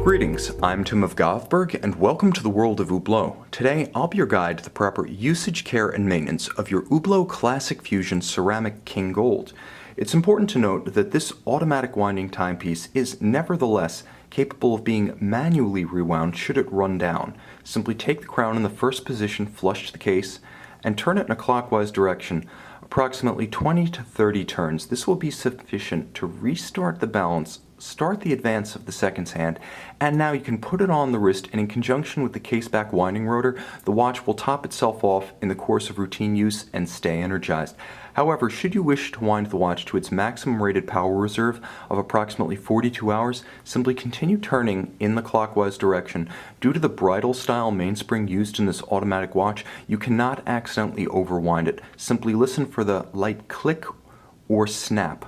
Greetings, I'm Tim of Govberg, and welcome to the world of Hublot. Today, I'll be your guide to the proper usage, care, and maintenance of your Hublot Classic Fusion Ceramic King Gold. It's important to note that this automatic winding timepiece is nevertheless capable of being manually rewound should it run down. Simply take the crown in the first position flush to the case and turn it in a clockwise direction approximately 20 to 30 turns. This will be sufficient to restart the balance, start the advance of the seconds hand, and now you can put it on the wrist, and in conjunction with the case back winding rotor, the watch will top itself off in the course of routine use and stay energized. However, should you wish to wind the watch to its maximum rated power reserve of approximately 42 hours, simply continue turning in the clockwise direction. Due to the bridle-style mainspring used in this automatic watch, you cannot accidentally overwind it. Simply listen for the light click or snap,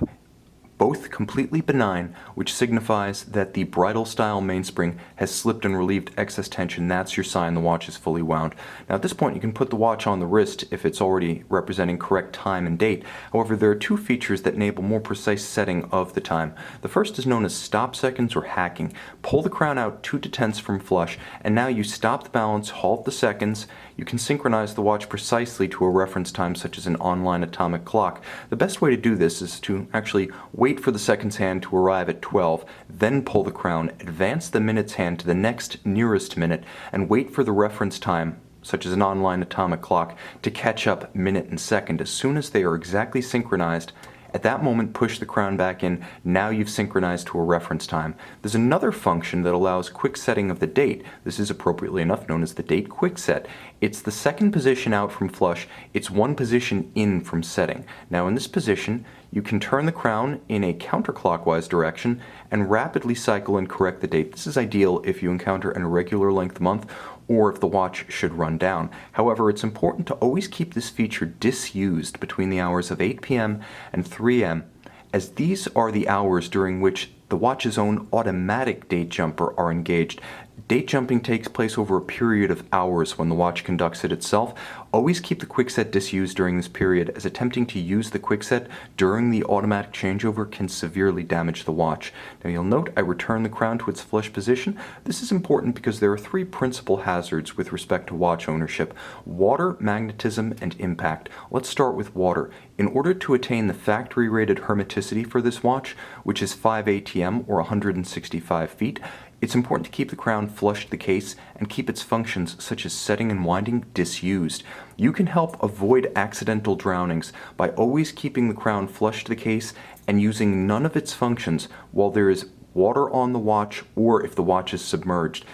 both completely benign, which signifies that the bridle-style mainspring has slipped and relieved excess tension. That's your sign the watch is fully wound. Now at this point you can put the watch on the wrist if it's already representing correct time and date. However, there are two features that enable more precise setting of the time. The first is known as stop seconds or hacking. Pull the crown out 2 to 10ths from flush, and now you stop the balance, halt the seconds. You can synchronize the watch precisely to a reference time such as an online atomic clock. The best way to do this is to actually wait for the seconds hand to arrive at 12, then pull the crown, advance the minutes hand to the next nearest minute, and wait for the reference time, such as an online atomic clock, to catch up minute and second. As soon as they are exactly synchronized, at that moment, push the crown back in. Now you've synchronized to a reference time. There's another function that allows quick setting of the date. This is appropriately enough known as the date quick set. It's the second position out from flush. It's one position in from setting. Now in this position, you can turn the crown in a counterclockwise direction and rapidly cycle and correct the date. This is ideal if you encounter an irregular length month or if the watch should run down. However, it's important to always keep this feature disused between the hours of 8 p.m. and 3 a.m., as these are the hours during which the watch's own automatic date jumper are engaged. Date jumping takes place over a period of hours when the watch conducts it itself. Always keep the quickset disused during this period, as attempting to use the quickset during the automatic changeover can severely damage the watch. Now you'll note I return the crown to its flush position. This is important because there are 3 principal hazards with respect to watch ownership: water, magnetism, and impact. Let's start with water. In order to attain the factory rated hermeticity for this watch, which is 5 ATM or 165 feet, it's important to keep the crown flush to the case and keep its functions such as setting and winding disused. You can help avoid accidental drownings by always keeping the crown flush to the case and using none of its functions while there is water on the watch or if the watch is submerged.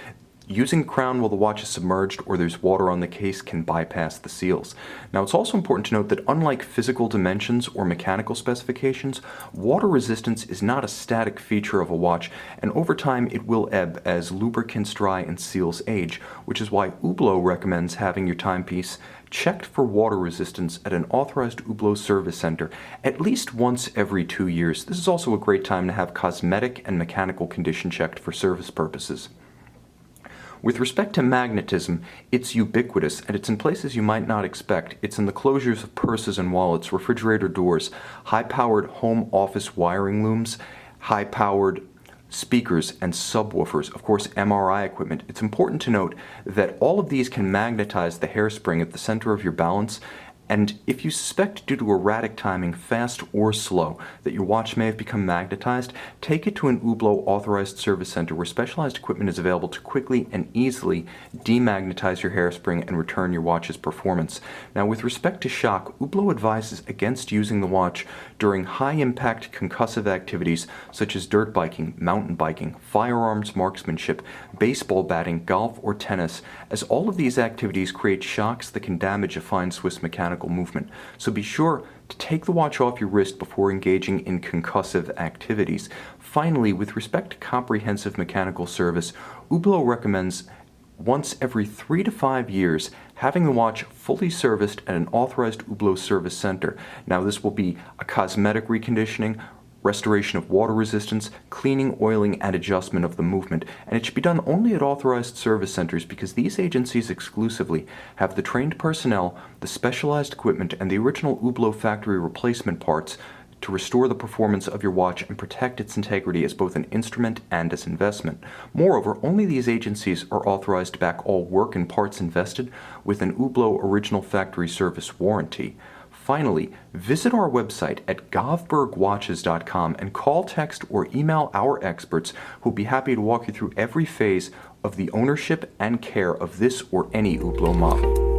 Using the crown while the watch is submerged or there's water on the case can bypass the seals. Now it's also important to note that unlike physical dimensions or mechanical specifications, water resistance is not a static feature of a watch, and over time it will ebb as lubricants dry and seals age, which is why Hublot recommends having your timepiece checked for water resistance at an authorized Hublot service center at least once every 2 years. This is also a great time to have cosmetic and mechanical condition checked for service purposes. With respect to magnetism, it's ubiquitous, and it's in places you might not expect. It's in the closures of purses and wallets, refrigerator doors, high-powered home office wiring looms, high-powered speakers and subwoofers, of course MRI equipment. It's important to note that all of these can magnetize the hairspring at the center of your balance, and if you suspect due to erratic timing, fast or slow, that your watch may have become magnetized, take it to an Hublot authorized service center where specialized equipment is available to quickly and easily demagnetize your hairspring and return your watch's performance. Now with respect to shock, Hublot advises against using the watch during high-impact concussive activities such as dirt biking, mountain biking, firearms marksmanship, baseball batting, golf, or tennis, as all of these activities create shocks that can damage a fine Swiss mechanical movement. So be sure to take the watch off your wrist before engaging in concussive activities. Finally, with respect to comprehensive mechanical service, Hublot recommends once every 3 to 5 years having the watch fully serviced at an authorized Hublot service center. Now this will be a cosmetic reconditioning, restoration of water resistance, cleaning, oiling, and adjustment of the movement. And it should be done only at authorized service centers because these agencies exclusively have the trained personnel, the specialized equipment, and the original Hublot factory replacement parts to restore the performance of your watch and protect its integrity as both an instrument and as investment. Moreover, only these agencies are authorized to back all work and parts invested with an Hublot original factory service warranty. Finally, visit our website at govbergwatches.com and call, text, or email our experts who will be happy to walk you through every phase of the ownership and care of this or any Hublot model.